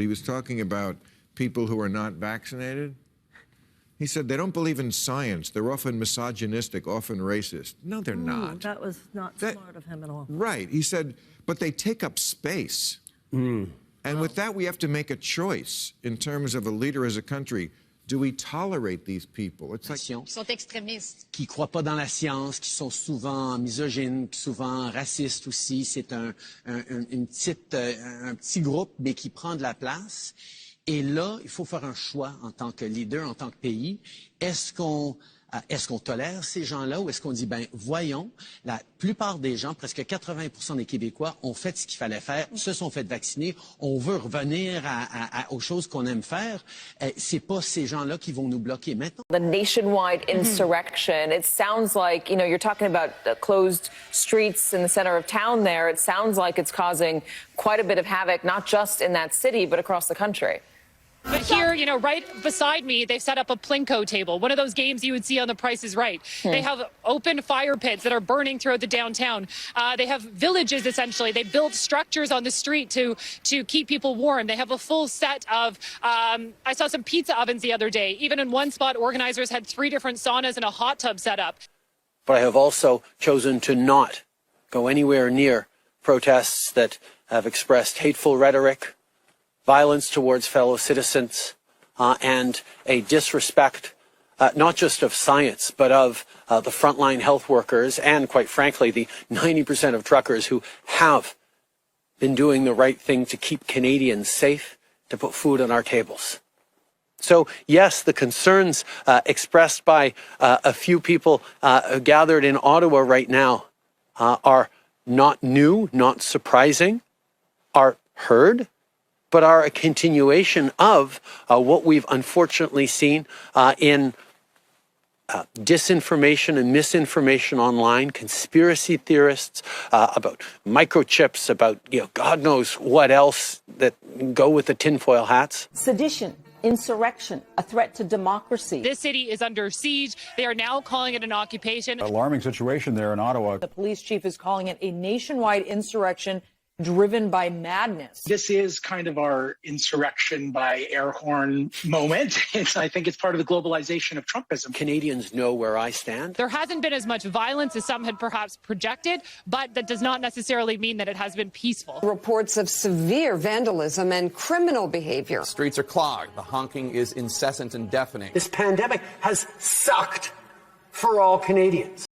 he was talking about people who are not vaccinated. He said they don't believe in science. They're often misogynistic, often racist. No, they're not. That was not smart of him at all. Right. He said, but they take up space. And with that, we have to make a choice in terms of a leader as a country. Do we tolerate these people? It's like... Ils sont extrémistes. Qui croient pas dans la science, qui sont souvent misogynes, souvent racistes aussi. C'est un petit groupe, mais qui prend de la place. Et là, il faut faire un choix en tant que leader, en tant que pays. Est-ce qu'on tolère ces gens-là ou est-ce qu'on dit, ben voyons, la plupart des gens, presque 80% des Québécois ont fait ce qu'il fallait faire, se sont fait vacciner, on veut revenir aux choses qu'on aime faire. C'est pas ces gens-là qui vont nous bloquer maintenant. The nationwide insurrection, it sounds like, you know, you're talking about closed streets in the center of town there. It sounds like it's causing quite a bit of havoc, not just in that city, but across the country. But here, you know, right beside me, they've set up a Plinko table, one of those games you would see on The Price is Right. They have open fire pits that are burning throughout the downtown. They have villages, essentially. They built structures on the street to keep people warm. They have a full set of, I saw some pizza ovens the other day. Even in one spot, organizers had 3 different saunas and a hot tub set up. But I have also chosen to not go anywhere near protests that have expressed hateful rhetoric, violence towards fellow citizens, and a disrespect not just of science, but of the frontline health workers and, quite frankly, the 90% of truckers who have been doing the right thing to keep Canadians safe, to put food on our tables. So, yes, the concerns expressed by a few people gathered in Ottawa right now are not new, not surprising, are heard, but are a continuation of what we've unfortunately seen in disinformation and misinformation online, conspiracy theorists about microchips, about, you know, God knows what else that go with the tinfoil hats. Sedition, insurrection, a threat to democracy. This city is under siege. They are now calling it an occupation. Alarming situation there in Ottawa. The police chief is calling it a nationwide insurrection driven by madness. This is kind of our insurrection by air horn moment. I think it's part of the globalization of Trumpism. Canadians know where I stand. There hasn't been as much violence as some had perhaps projected, but that does not necessarily mean that it has been peaceful. Reports of severe vandalism and criminal behavior. Streets are clogged. The honking is incessant and deafening. This pandemic has sucked for all Canadians.